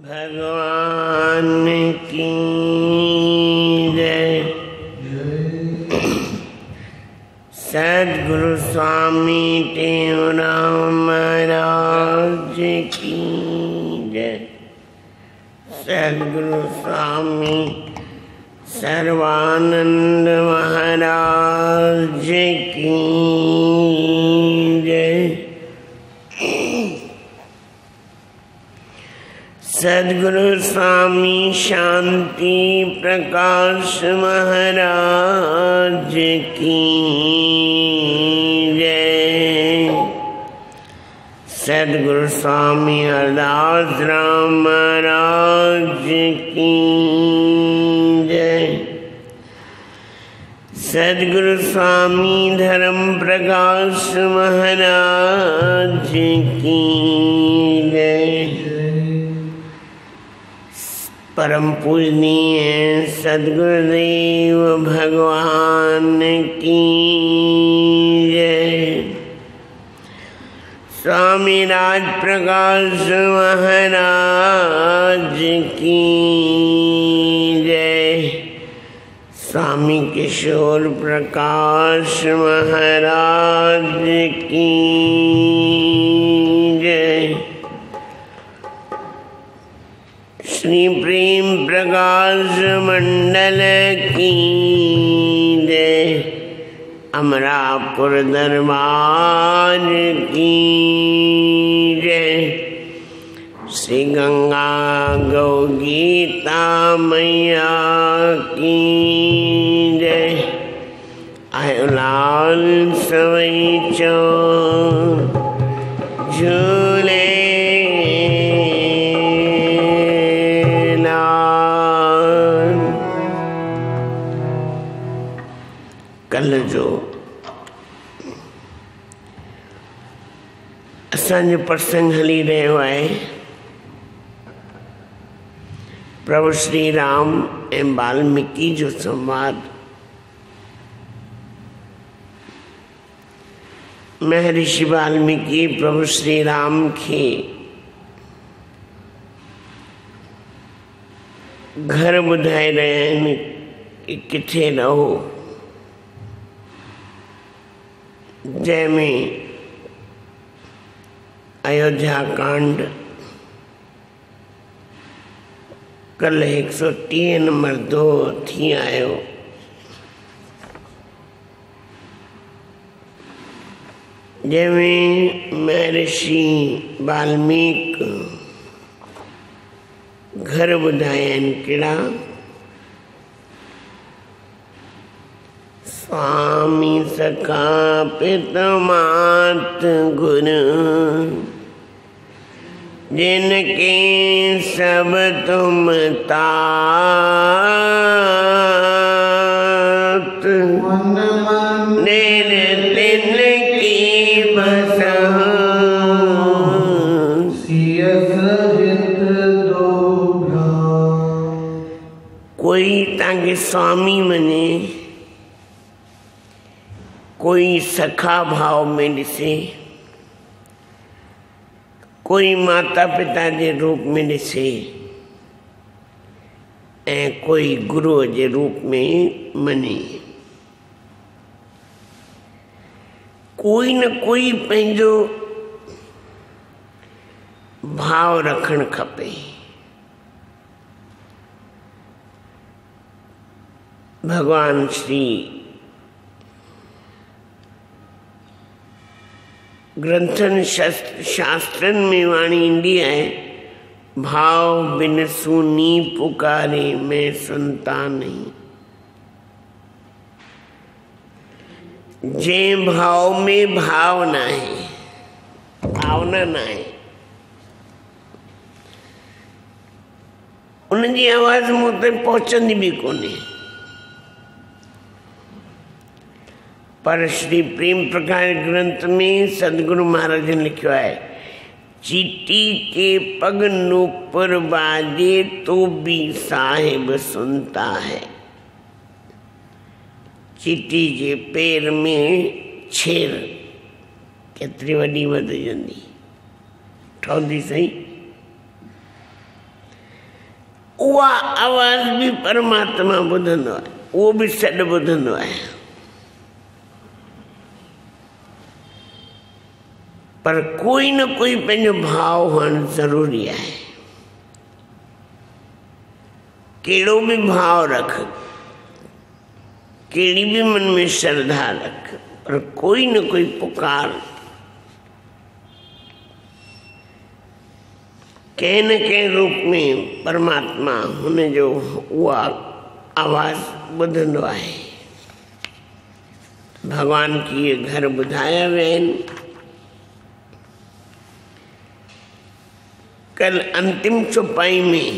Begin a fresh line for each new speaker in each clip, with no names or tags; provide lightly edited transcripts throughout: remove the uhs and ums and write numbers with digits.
भगवान की जय। सद्गुरु स्वामी टेवराम महाराज की जय। सद्गुरु स्वामी सर्वानंद महाराज की जय। सद्गुरु स्वामी शांति प्रकाश महाराज की जय। सद्गुरु स्वामी हरदास राम महाराज की जय। सद्गुरु स्वामी धर्म प्रकाश महाराज की जय। परम पूजनीय सद्गुरुदेव भगवान की जय। स्वामी राज प्रकाश महाराज की जय। स्वामी किशोर प्रकाश महाराज की जय। श्री प्रेम प्रकाश मंडल की जय। अमरापुर दरबार की जय। श्री गंगा गौ गीता मैया की जय। आयोलाल सवई चो झूले कल जो असांजो प्रसंग हली रहियो आहे प्रभु श्री राम ऐं वाल्मीकि जो संवाद। महर्षि वाल्मीकि प्रभु श्री राम के घर ॿुधाए रहिया आहिनि कि किथे रहो, जैमें अयोध्या कांड कल 130 नंबर 2 थी आयो। जैमें महर्षि वाल्मीकि घर ॿुधाया आहिनि कहिड़ा। स्वामी सखा पिता मात गुरु जिनके सब तुम तात निर्तिन की बसहु कोई ताके स्वामी मने, कोई सखा भाव में ॾिसे, कोई माता पिता जे रूप में ॾिसे ऐं कोई गुरुअ जे रूप में मने। कोई न कोई पंहिंजो भाव रखणु खपे। भगवान श्री ग्रंथन शास्त्रन में वाणी ईंदी आहे, भाव बिन सुनी पुकारे मैं सुनता नहीं। जे भाव में भाव ना है, भावना ना है, उनकी आवाज मूं ताईं पहुचंदी भी कोन्हे। पर श्री प्रेम प्रकाश ग्रंथ में सदगुरु महाराज ने लिखा है, चीटी के पग नूपुर बाजे तो भी साहिब सुनता है। चीटी के पैर में छेर केतरी वॾी वधिजंदी, ठहंदी सही। उहा आवाज़ भी परमात्मा ॿुधंदो आहे, उहो भी सॾु ॿुधंदो आहे। पर कोई न कोई पंहिंजो भाव हुअणु ज़रूरी आहे। कहिड़ो भी भाव रख, कहिड़ी भी मन में श्रद्धा रख, पर कोई न कोई पुकार कंहिं न कंहिं रूप में परमात्मा हुन जो उहा आवाज़ ॿुधंदो आहे। भगवान की ये घर ॿुधाया विया आहिनि। कल अंतिम चौपाई में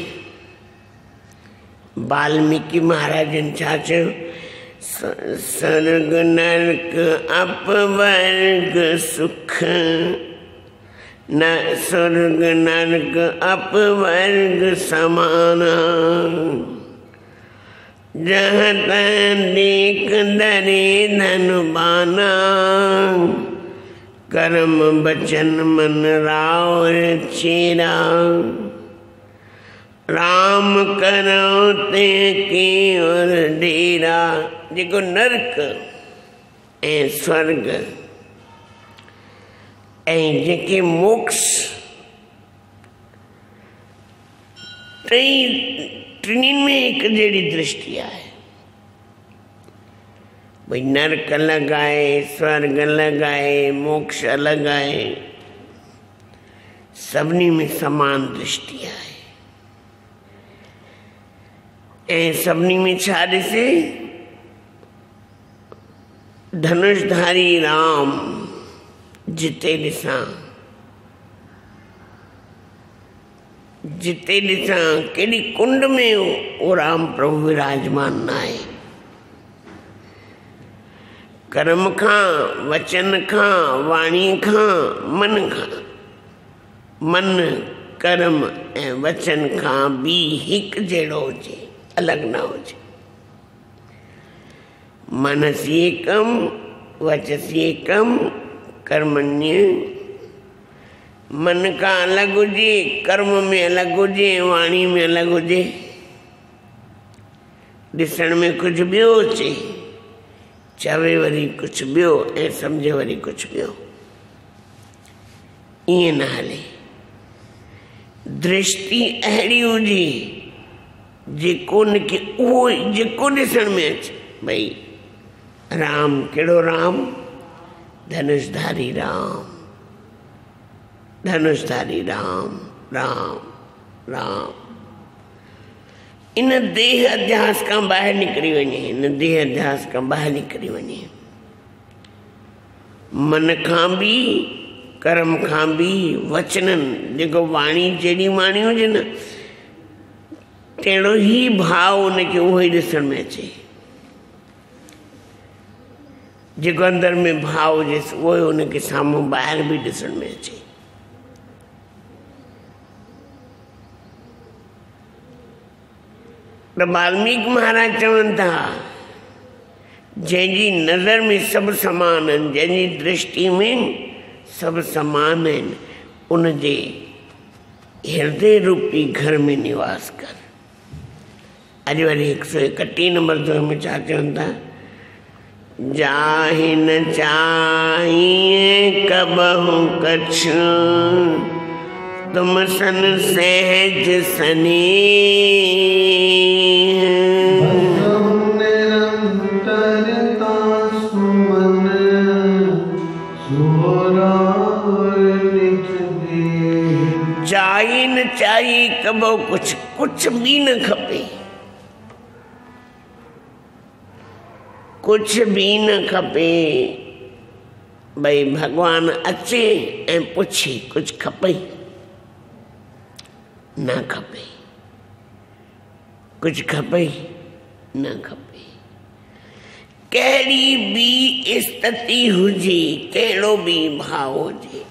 वाल्मीकि महाराज ने छा चयो? स्वर्ग नरक अपवर्ग सुख, न स्वर्ग नरक अपवर्ग समाना, जहाँ तहाँ देख दरे धनुबाना, कर्म बचन मन राव चेरा, राम करो ते के और डेरा। जेको नरक ऐं स्वर्ग ऐं जेके मोक्ष टिनी में एक जहिड़ी दृष्टि आहे। भाई नरक अलग आहे, स्वर्ग अलग आहे, मोक्ष अलग आहे, सभिनी में समान दृष्टि आहे। ऐं सभिनी में छा ॾिसे? धनुषधारी राम जिते ॾिसां, जिते ॾिसां केॾी कुंड में वो राम प्रभु विराजमान आहे। कर्म खां, वचन खां, वाणी खां, मन खां, मन कर्म ऐं वचन खां भी हिकु जहिड़ो हुजे, अलग न हुजे। मनसी एकम वचसी एकम कर्मण्य, मन का अलग हुजे, कर्म में अलग हुजे, वाणी में अलग हुजे, ॾिसण में कुछ ॿियो अचे, चवे वरी कुछ ॿियो ऐं सम्झे वरी कुछ ॿियो। ईअं न हले। दृष्टि अहिड़ी हुजे जेको उनखे उहो जेको ॾिसण में अचे। भई राम कहिड़ो राम? धनुषधारी राम, धनुषधारी राम, राम राम। इन देह अध्यास खां ॿाहिरि निकिरी वञे, इन देह अध्यास खां ॿाहिरि निकिरी वञे। मन खां भी, कर्म खां भी, वचननि, जेको वाणी जहिड़ी वाणी हुजे न, तहिड़ो ही भाव उनखे उहो ई ॾिसण में अचे। जेको अंदर में भाव हुजेसि उहो ई उनखे साम्हूं ॿाहिरि भी ॾिसण में अचे। त वाल्मीकि महाराज चवनि था, जंहिंजी नज़र में सभु समान आहिनि, जंहिंजी दृष्टि में सभु समान आहिनि, उनजे हृदय रूपी घर में निवास कर। अॼु वरी 131 नंबर दोहे में छा चवनि था? जाहि न चाहिए कबहु कछु, तुम सन सहज स्नेह, जाहि न चाहिए कबहु कुछ, कुछ भी न खपे, कुछ भी न खपे। भाई भगवान अचे ऐं पुछे कुछ खपे? न खपे। कुछ खपे? न खपे। कहिड़ी भी स्थिति हुजे, कहिड़ो भी भाव हुजे।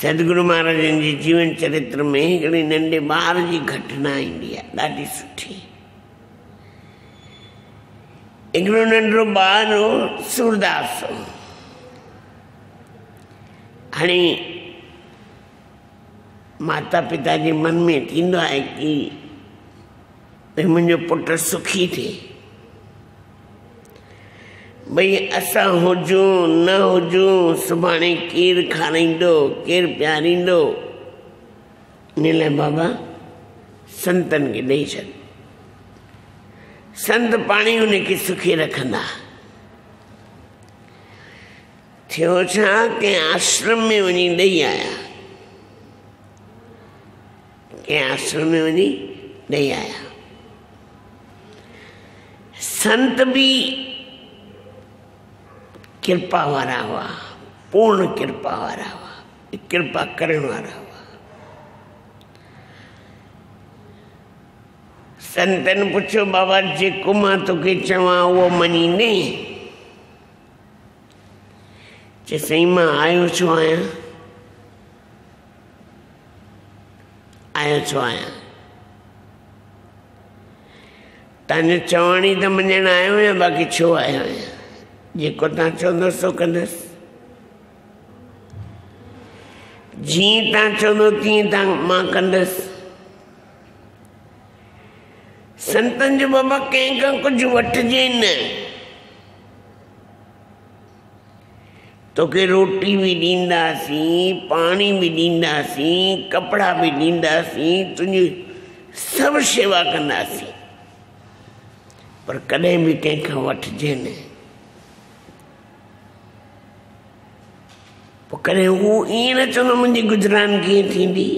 सदगुरु महाराजनि जी जीवन चरित्र में हिकिड़े नंढे ॿार जी घटना ईंदी आहे, ॾाढी सुठी। हिकिड़ो नंढो ॿार हो, सूरदास हो। हाणे माता पिता जे मन में थींदो आहे कि भई मुंहिंजो पुटु सुखी थिए, भई असां हुजूं न हुजूं सुभाणे केरु खाराईंदो केरु प्यारींदो, इन लाइ बाबा संतनि खे ॾेई छॾ। संत पाणी हुनखे सुखी रखंदा। थियो छा कंहिं आश्रम में वञी ॾेई आया, कंहिं आश्रम में वञी ॾेई आया। संत भी कृपा वारा हुआ, पूर्ण कृपा वारा हुआ, कृपा करण वारा हुआ। संतन पुछो बाबा जेको मां तोखे चवां उहो मञींदे? जे सही मां आयो छो आहियां, आयो छो आहियां? तव्हांजो चवण ई त मञण आयो आहियां, बाक़ी छो आयो आहियां? जेको तव्हां चवंदो सो कंदुसि, जीअं तव्हां चवंदो तीअं मां कंदुसि। संतन जो बाबा कंहिंखां कुझु वठिजे न। तोखे रोटी भी ॾींदासीं, पाणी भी ॾींदासीं, कपिड़ा भी ॾींदासीं, तुंहिंजी सभु शेवा कंदासीं, पर कॾहिं भी कंहिंखां वठिजे न। पोइ कॾहिं हू ईअं न चवंदो मुंहिंजी गुज़रान कीअं थींदी।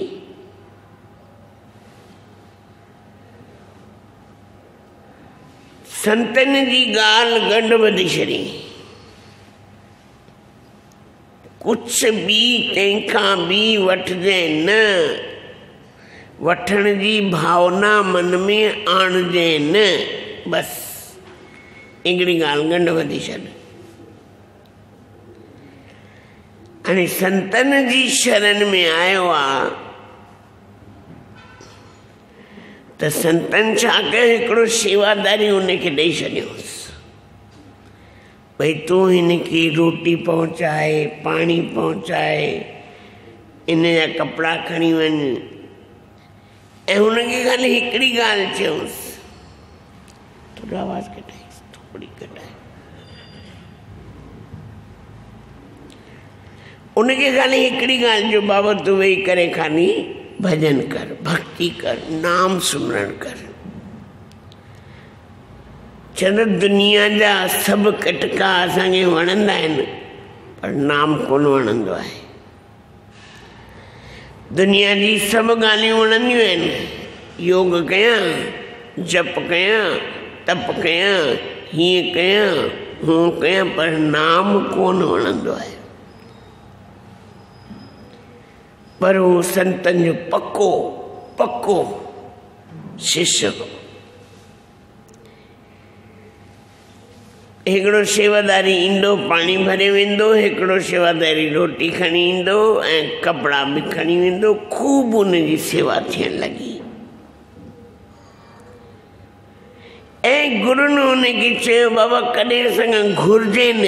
संतन जी ॻाल्हि गंढ ॿधी छॾी। कुछ भी कंहिंखां भी वठिजे न, वठण जी भावना मन में आणिजे न, बस हिकिड़ी ॻाल्हि गंढ ॿधी छॾ। हाणे संतन जी शरण में आयो आहे त संतन छा कयो, हिकिड़ो शेवादारी उनखे ॾेई छॾियोसि, भई तूं हिनखे रोटी पहुचाए, पाणी पहुचाए, इन जा कपिड़ा खणी वञ। ऐं हुनखे ख़ाली हिकिड़ी ॻाल्हि चयोसि, थोरो आवाज़ कटाइसि, थोरी कटाए। उनखे ख़ाली हिकिड़ी ॻाल्हि जो, बाबा तूं वेही करे ख़ाली भजन कर, भक्ति कर, नाम सुमरण कर। चंद दुनिया जा सभु कटका असांखे वणंदा आहिनि, पर नाम कोन वणंदो आहे। दुनिया जी सभु ॻाल्हियूं वणंदियूं आहिनि, योग कयां, जप कयां, तप कयां, हीअं कयां, हूअं कयां, पर नाम कोन वणंदो आहे। पर वो संतन जो पक्को पक्को शिष्य हो। हिकिड़ो शेवादारी ईंदो, पाणी भरे वेंदो, हिकिड़ो शेवादारी रोटी खणी ईंदो ऐं कपिड़ा भी खणी वेंदो। खूब उनजी सेवा थियण लॻी। ऐं गुरुनि उनखे चयो बाबा कॾहिं असांखां घुरिजे न,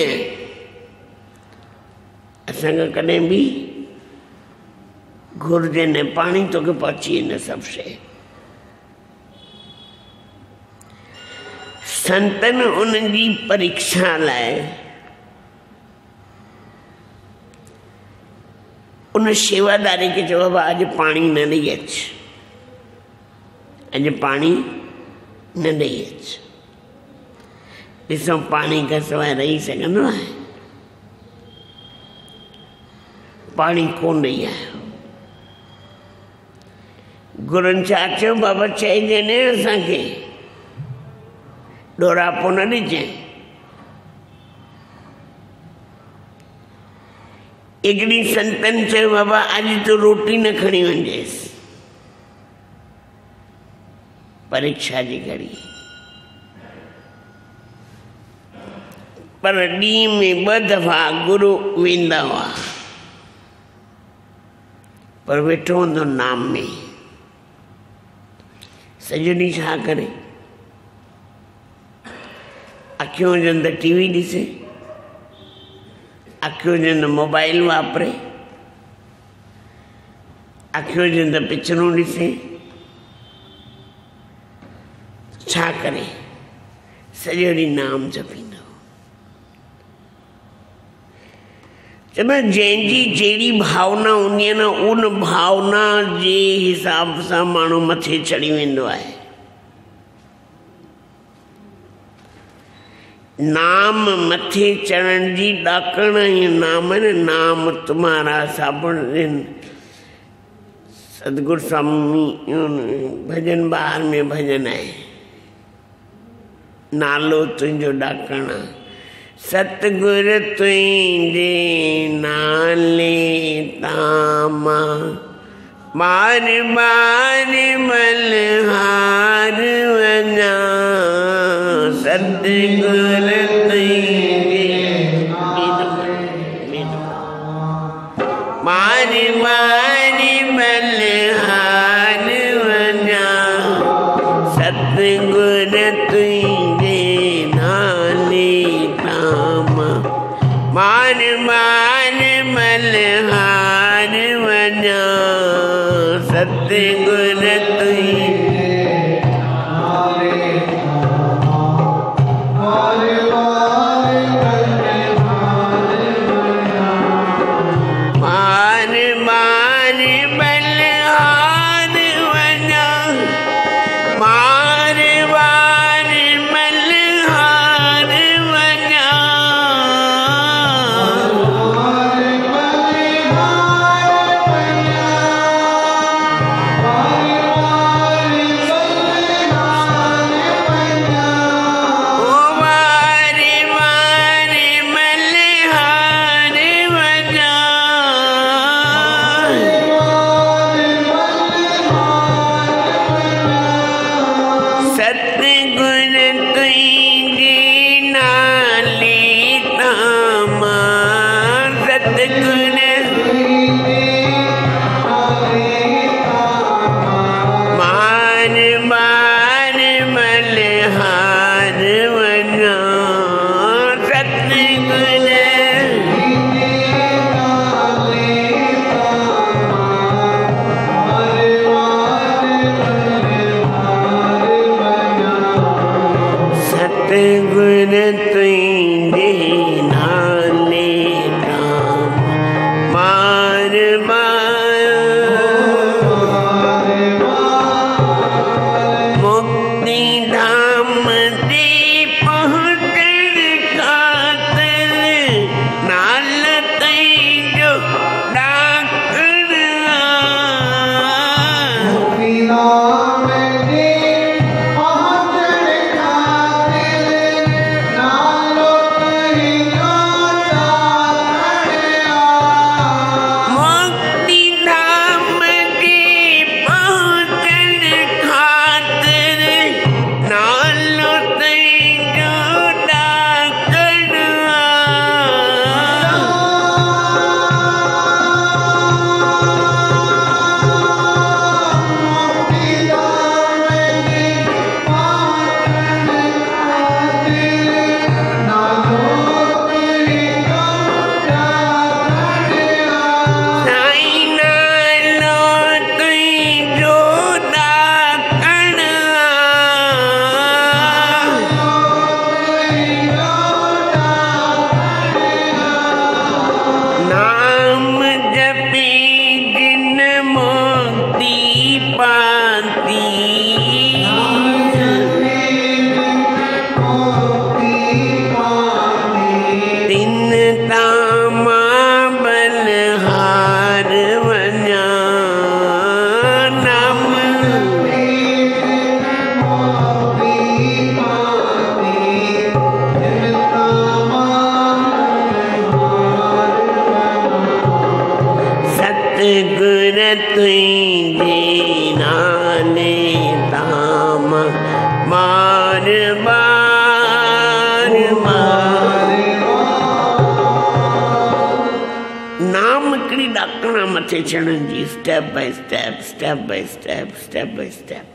असांखां कॾहिं भी घुरिजे न, पाणी तोखे पहुची वेंदो सभु शइ। संतन उनजी परीक्षा लाइ उन शेवादारी खे चयो बाबा अॼु पाणी न ॾेई अच, अॼु पाणी न ॾेई अच। ॾिसो पाणी खां सवाइ रही सघंदो आहे? पाणी कोन ॾेई आयो। गुरुनि छा चयो, बाबा चइजे न असांखे, ॾोरापो न ॾिजे। हिकिड़ी संतन चयो बाबा अॼु तूं रोटी न खणी वञिजेसि, परीक्षा जी घड़ी। पर ॾींहं में 2 दफ़ा गुरु वेंदा हुआ, पर वेठो हूंदो नाम में। सॼो ॾींहुं छा करे? अखियूं हुजनि त टीवी ॾिसे, अखियूं हुजनि त मोबाइल वापरे, अखियूं हुजनि त पिक्चरूं ॾिसे, छा करे, सॼो ॾींहुं नाम जपींदो। जंहिंजी जहिड़ी भावना हूंदी आहे न, उन भावना जे हिसाब सां माण्हू मथे चढ़ी वेंदो आहे। नाम मथे चढ़ण जी ॾाकण ई नाम है न, नाम तुम्हारा साबुण। सतगुरु स्वामी भजन ॿार में भजन आहे, नालो तुंहिंजो ॾाकण आहे। सतगुर तुंहिंजे नाले तामा बार बार मल्हार वञा। सतगुर तुंहिंजे बार बार मल्हार वञा। सतगुर तुंहिंजे नाले मान मान मल्हार वञा। सतगुर मथे चढ़ण जी step by step, step by step, step by step.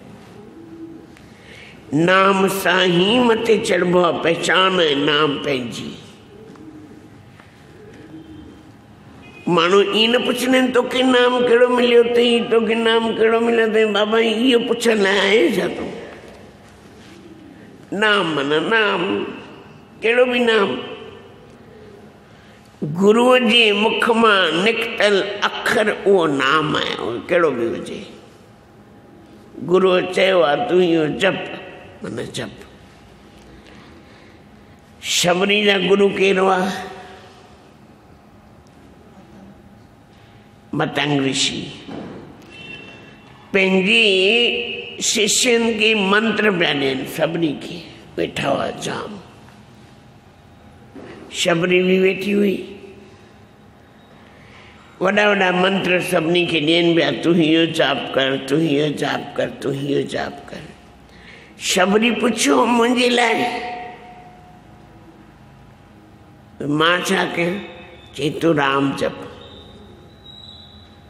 नाम सां ही मथे चढ़बो आहे, पहचान है नाम पंहिंजी। माण्हू ई न पुछंदा आहिनि तोखे नाम कहिड़ो मिलियो अथई, तोखे नाम कहिड़ो मिलियो अथई। बाबा इहो पुछण लाइ आहे छा तूं? नाम मन नाम, कहिड़ो बि नाम। गुरुअ जे मुख मां निकितल अखर उहो नाम आहे, उहो कहिड़ो बि हुजे। गुरुअ चयो आहे तूं इहो जप, मन जप। शबरी जा गुरु केरु आहे? मतंग ऋषि पंहिंजे शिष्यनि खे मंत्र पिया ॾियनि, सभिनी खे वेठा हुआ जाम। शबरी भी वेठी हुई, वॾा वॾा मंत्र सभिनी खे ॾियनि पिया, तूं इहो जाप कर, तूं इहो जाप कर, तूं इहो जाप कर। शबरी पुछियो मुंहिंजे लाइ? मां छा कयां? चई तूं राम जप।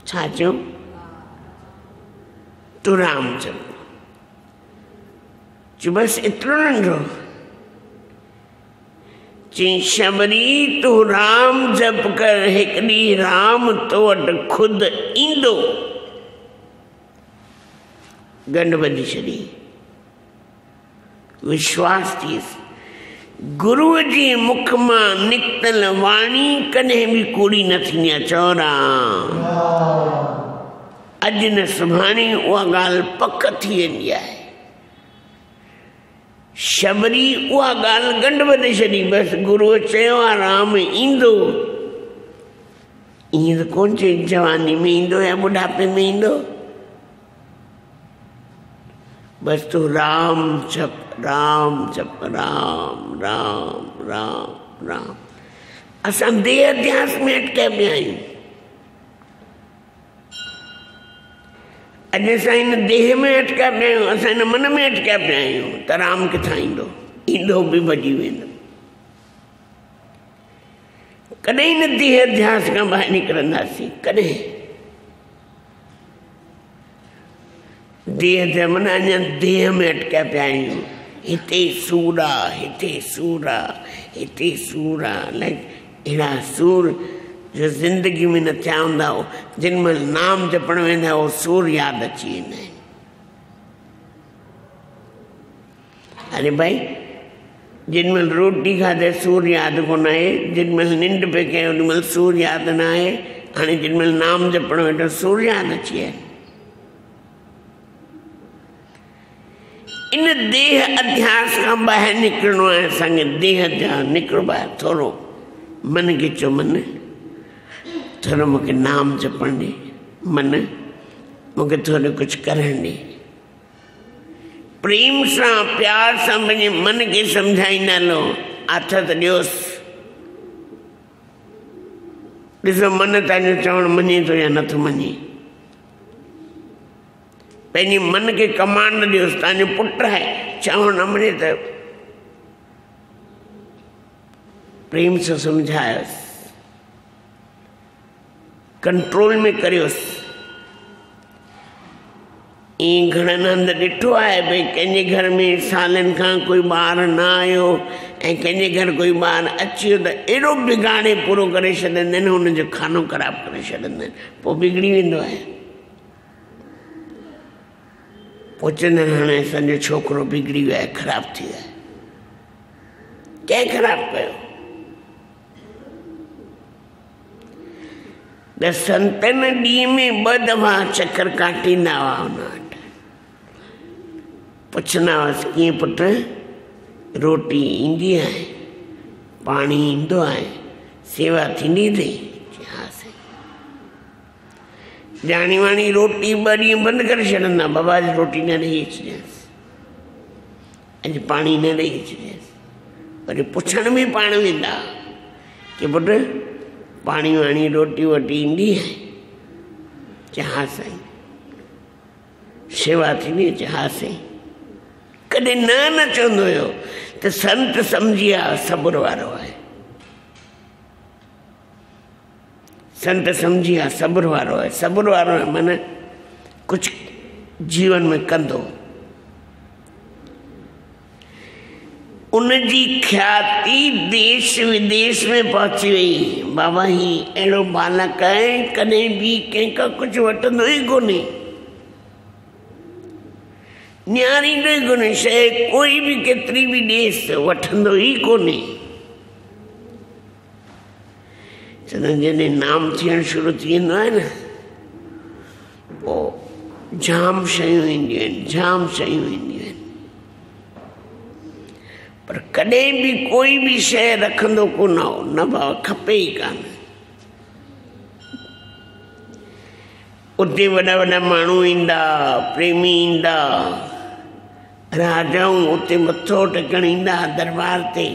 छा चयो? तूं राम जप। चयो बसि एतिरो नंढो? चई शबरी तूं राम जप कर, हिकु ॾींहुं राम तो वटि खुद ईंदो। गंढ ॿधी छॾी, विश्वास थियसि। गुरुअ जे मुख मां निकितल वाणी कॾहिं बि कूड़ी न थींदी आहे। चओ राम, अॼु न सुभाणे उहा ॻाल्हि पक थी वेंदी आहे। शबरी उहा ॻाल्हि गंढ ॿधे छॾी, बसि गुरुअ चयो आहे राम ईंदो। ईअं त कोन चई जवानी में ईंदो या बुढ़ापे में ईंदो। बसि तूं राम जप, राम जप, राम राम राम राम। असां देह अध्यास में अटकिया पिया आहियूं। अॼु असां हिन देह में अटकिया पिया आहियूं, असां हिन मन में अटकिया पिया आहियूं त राम किथां ईंदो? ईंदो बि भॼी वेंदो। कॾहिं न देह अध्यास खां ॿाहिरि निकिरंदासीं, कॾहिं। देह जा मन अञा देह में अटकिया पिया आहियूं। हिते सूर आहे, हिते सूर आहे, हिते सूर आहे। अहिड़ा सूर जो ज़िंदगी में न थिया हूंदा हो। जिन महिल नाम जपण वेंदा हो सूर यादि अची वेंदा आहिनि। अरे भाई, जिन महिल रोटी खाधे सूर यादि कोन आहे, जिन महिल निंड पे कयो उन महिल सूर यादि न आहे। हाणे जिन महिल नाम जपण वेठो सूर यादि अची आहे। इन देह अध्यास खां ॿाहिरि निकिरणो आहे असांखे। देह अध्यास निकिरो ॿाहिरि। थोरो मन खे चओ, मन थोरो मूंखे नाम जपण ॾे, मन मूंखे थोरो कुझु करण ॾे। प्रेम सां प्यार सां पंहिंजे मन खे सम्झाईंदा हलो, हथ त ॾियोसि। ॾिसो मन तव्हांजो चवणु मञे थो या नथो मञे। पंहिंजे मन खे कमांड ॾियोसि। तव्हांजो पुटु आहे, चवणु न मञे त प्रेम सां सम्झायोसि, कंट्रोल में करियोसि। ईअं घणनि हंधि ॾिठो आहे भई कंहिंजे घर में सालनि खां कोई ॿारु न आयो ऐं कंहिंजे घर कोई ॿारु अची वियो त एॾो बिगाड़े पूरो करे छॾींदा आहिनि, हुनजो खानो ख़राबु करे छॾींदा आहिनि। पोइ बिगड़ी वेंदो आहे। पोइ चवंदा आहिनि हाणे असांजो छोकिरो बिगड़ी वियो आहे, ख़राबु थी वियो आहे। कंहिं ख़राबु कयो? त संतन ॾींहं में 2 दफ़ा चकर काटींदा हुआ हुन वटि। पुछंदा हुआसीं कीअं पुटु, रोटी ईंदी आहे, पाणी ईंदो आहे, सेवा थींदी अथई? हा साईं। ॼाणी वाणी रोटी 2 ॾींहं बंदि करे छॾंदा। बाबा जी रोटी न ॾेई अचिजांइसि, अॼु पाणी न ॾेई अचिजांइसि। वरी पुछण में पाण वेंदा कि पुटु पाणी वाणी रोटी वोटी ईंदी आहे? चए हा साईं। सेवा थींदी? चए हा साईं। कॾहिं न चवंदो हुयो त संत सम्झी आहे सब्र वारो आहे। संत सम्झी आहे सब्र वारो आहे। सब्र वारो आहे माना कुझु जीवन में कंदो। उनजी ख्याति देश विदेश में पहुची वई। बाबा ही अहिड़ो बालक आहे, कॾहिं बि कंहिंखां कुझु वठंदो ई कोन्हे। न्यारींदो ई कोन्हे, शइ कोई बि केतिरी बि ॾेसि वठंदो ई कोन्हे। चवंदा जॾहिं नाम थियणु शुरू थी वेंदो आहे न, पोइ जाम शयूं ईंदियूं आहिनि, जाम शयूं ईंदियूं आहिनि, पर कॾहिं बि कोई बि शइ रखंदो कोन हो, न बाबा खपे ई कान। उते वॾा वॾा माण्हू ईंदा, प्रेमी ईंदा, राजाऊं उते मथो टेकण ईंदा दरबार ते।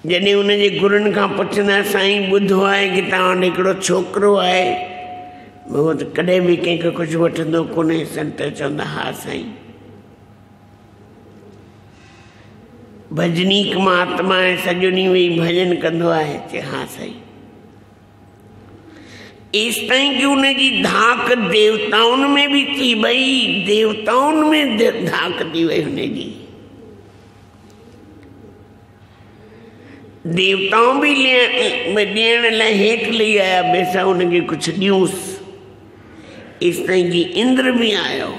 जॾहिं उनजे गुरुनि खां पुछंदा, साईं ॿुधो आहे कि तव्हां वटि हिकिड़ो छोकिरो आहे, उहो त कॾहिं बि कंहिंखे कुझु वठंदो कोन्हे। संत चवंदा, हा साईं, भजनीक महात्मा आहे, सॼो ॾींहुं वेही भॼन कंदो आहे। चए, हा साईं। एसि ताईं कि उनजी धाक देवताउनि में बि थी वई, देवताउनि में धाक थी वई हुनजी। देवताऊं बि ॾियण लाइ हेठि लही आया, बेसा हुनखे कुझु ॾियूंसि। एसि ताईं कि इंद्र बि आयो।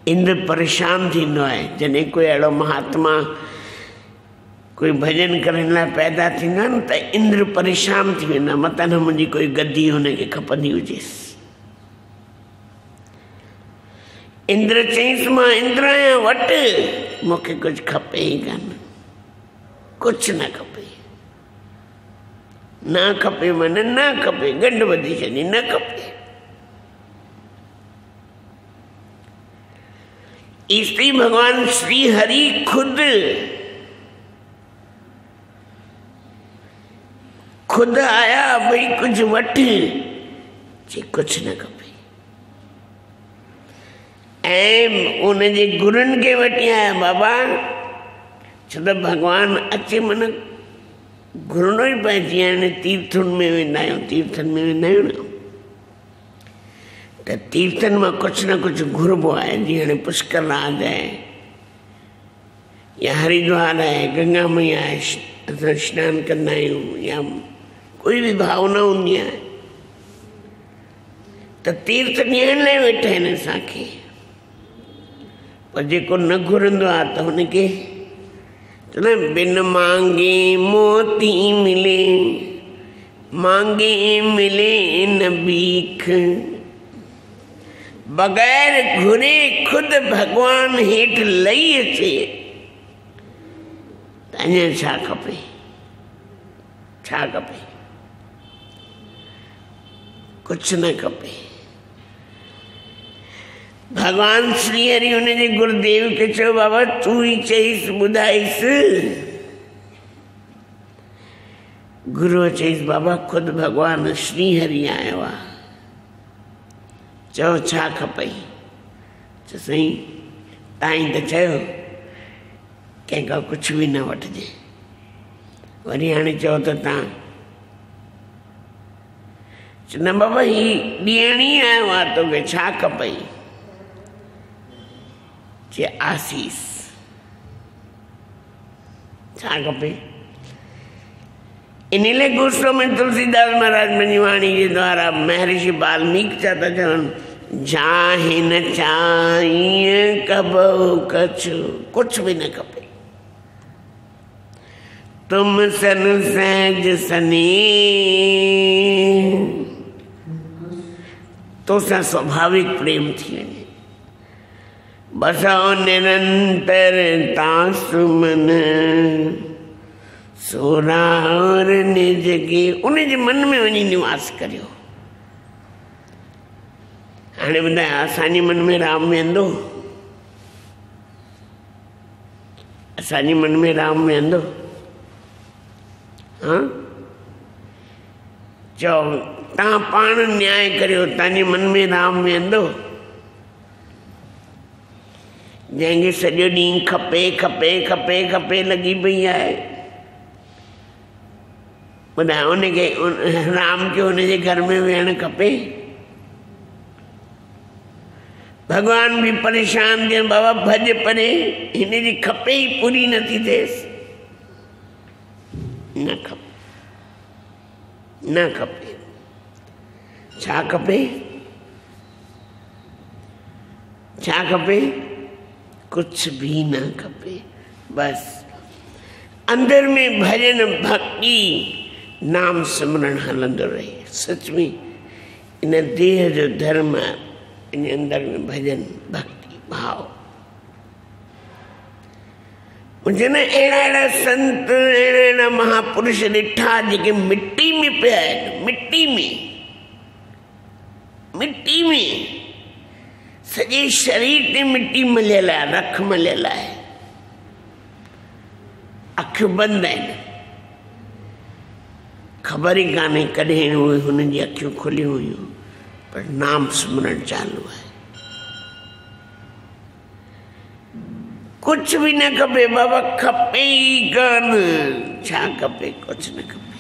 इंद्र परेशान थींदो आहे जॾहिं कोई अहिड़ो महात्मा कोई भजन करण लाइ पैदा थींदो आहे न, त इंद्र परेशान थी वेंदा, मता न मुंहिंजी कोई गद्दी हुनखे खपंदी हुजेसि। इंद्र चईंसि, मां इंद्र आहियां, वटि मूंखे कुझु खपे ई कान, कुझु न खपे। न खपे माना न खपे, गंढ वधी छॾी, न खपे। इसलिए भगवान श्री हरि खुद आया, भई कुझु वठ, जे कुझु न खपे। ऐं उनजे गुरुनि खे वठी आया बाबा, छो त भॻवानु अचे मन घुरणो ई पए। जीअं हाणे तीर्थनि में वेंदा आहियूं, तीर्थनि में वेंदा आहियूं न, त तीर्थनि मां कुझु न कुझु घुरबो आहे। जीअं हाणे पुष्कर राज आहे, या हरिद्वार आहे, गंगा मैया आहे, असां सनानु कंदा आहियूं, या कोई बि भावना हूंदी आहे, त तीर्थ ॾियण लाइ वेठा आहिनि असांखे। पर जेको न घुरंदो आहे त हुनखे चवंदा, बिन मांगे मोती मिले, मांगे मिले न भीख। बग़ैर घुरे खुद भगवान हेठि लही अचे त अञा छा खपे, छा खपे? कुझु न खपे। भगवान श्री हरि हुनजे गुरुदेव खे चयो, बाबा तूं ई चईसि, ॿुधाईसि। गुरुअ चईसि, बाबा खुद भगवान श्री हरि आयो आहे, चओ छा खपई? चयो साईं तव्हां त चयो कंहिंखां कुझु बि न वठिजे, वरी हाणे चओ त तव्हां। चयो न बाबा ही ॾियण ई आयो आहे तोखे, छा खपई? चए आसीस। छा खपे? इन लाइ गोस्वामी तुलसीदास महाराज पंहिंजी वाणी जे द्वारा महर्षि वाल्मीकि छा था चवनि, चाहे न चाहिए कबो कछु, कुछ भी न खपे। तुम सन सहज सने, तो सा स्वाभाविक प्रेम थी वञे। बसाओ निरंतर तासु मन, सोरार निज के, उनजे मन में वञी निवास करियो। हाणे ॿुधाए असांजे मन में राम वेंदो? असांजे मन में राम वेंदो? हाँ, चओ तव्हां पाण न्याय करियो, तव्हांजे मन में राम वेंदो? जंहिंखे सॼो ॾींहुं खपे खपे खपे खपे लॻी पई आहे, ॿुधाए उनखे राम खे हुनजे घर में वेहणु खपे? भगवान भी परेशान थियनि, बाबा भॼ परे, हिन जी खपे ई पूरी नथी थिएसि। न खपे, न खपे। छा खपे? छा खपे? कुछ भी न खपे, बस अंदर में भजन भक्ति नाम सिमरन हलंदो रहे। सच में इन देह जो धर्म है, इन अंदर में भजन भक्ति भाव। मुझे न अड़ा संत अड़ा महापुरुष ॾिठा जेके मिट्टी में पिया आहिनि, मिट्टी में सॼे शरीर ते मिट्टी मलियल आहे, रख मलियल आहे, अखियूं बंदि आहिनि, ख़बर ई कान्हे कॾहिं हुननि जी अखियूं खुलियूं हुयूं, पर नाम स्मरण चालू आहे। कुछ भी न खपे बाबा, खपे ई कान। छा खपे? कुछ न खपे।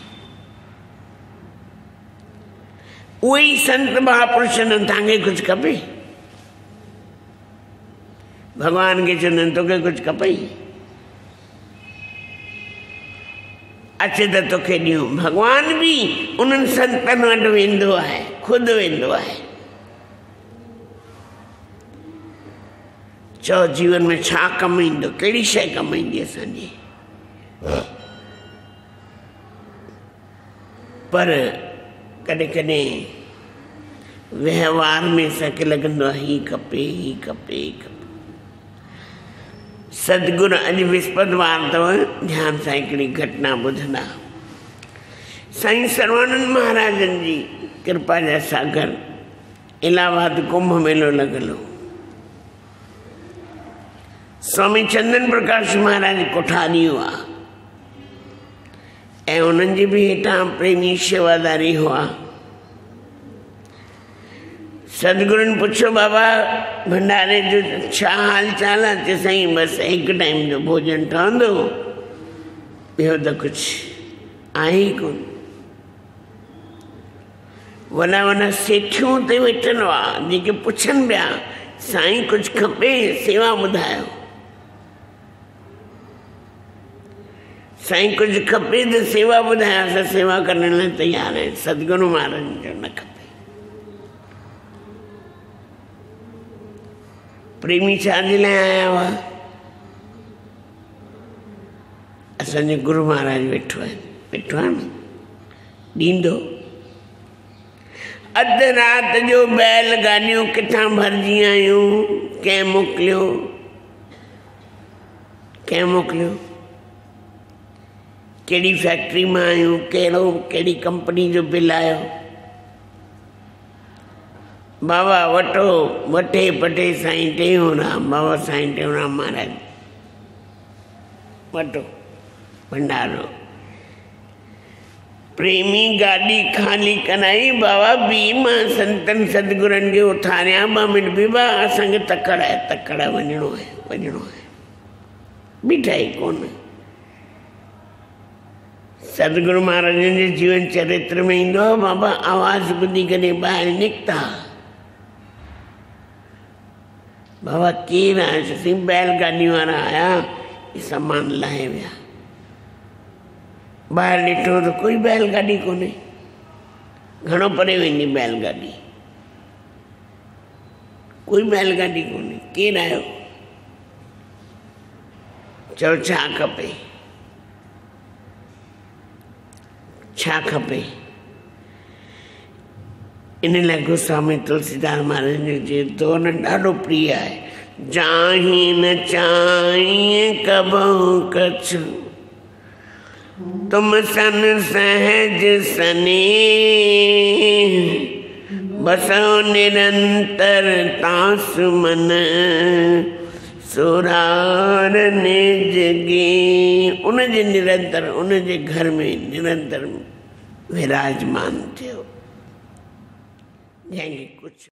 उहे संत महापुरुष तव्हांखे कुछ खपे? भगवान खे चवंदा आहिनि तोखे कुछ खपे? अचे त तोखे ॾियूं। भगवान भी उन्हनि संतनि वटि वेंदो आहे, खुद वेंदो आहे। चओ जीवन में छा कमु ईंदो, कहिड़ी शइ कमु ईंदी असांजी? पर कॾहिं कॾहिं व्यवहार में असांखे लॻंदो आहे ही खपे, ही खपे, ही खपे। सदगुरु अॼु विस्पति वार अथव, ध्यान सां हिकिड़ी घटना ॿुधंदा। साईं सर्वानंद महाराजनि जी कृपा जा सागर इलाहाबाद कुंभ मेलो लॻल हो। स्वामी चंदन प्रकाश महाराज कोठारी हुआ ऐं उन्हनि जी बि हेठां प्रेमी शेवादारी हुआ। सदगुरुनि पुछो बाबा भंडारे जो छा हाल चाल आहे? चयो साईं बसि हिकु टाइम जो भोजन ठहंदो, ॿियो त कुझु आहे ई कोन। वॾा वॾा सेठियूं ते वेठल हुआ जेके पुछनि पिया साईं कुझु खपे सेवा ॿुधायो, साईं कुछ खपे तो सेवा ॿुधायो, असां सेवा करण लाइ तैयार आहियूं। सदगुरु महाराज जो न खपे। प्रेमी छा जे लाइ आया हुआ? असांजो गुरु महाराज वेठो आहे न, ॾींदो। अधु राति जो बैल गाॾियूं किथां भरिजी आयूं, कंहिं मोकिलियो, कहिड़ी फैक्ट्री में आयूं, कहिड़ी कंपनी जो बिल आयो। बाबा वठे पटे साईं टेऊंराम, बाबा साईं टेऊंराम महाराज वठो भंडारो। प्रेमी गाड़ी खाली कराई, बाबा बी मां संतन सदगुरनि खे उथारिया, 2 मिंट बीबा असांखे तकड़ आहे, वञिणो आहे, बीठा ई कोन। सदगुरु महाराजनि जे जीवन चरित्र में ईंदो बाबा आवाज़ ॿुधी करे ॿाहिरि निकिता। बाबा केरु आहे? चयोसीं बैलगाॾी वारा आया, सामान लाहे विया। ॿाहिरि ॾिठो त कोई बैलगाॾी कोन्हे, घणो परे वेंदी बैलगाॾी, कोई बैलगाॾी कोन्हे। केरु आयो? चओ छा खपे? छा खपे? इन लाइ गोस्वामी तुलसीदास महाराज जो दोन ॾाढो प्रिय आहे। जाही न चाहिए कबहु कछु, तुम सन सहज सने, बसो निरंतर तास मन, सुरार निज गे। उनजे निरंतर, उनजे घर में निरंतर विराजमान थियो, जंहिंखे कुझु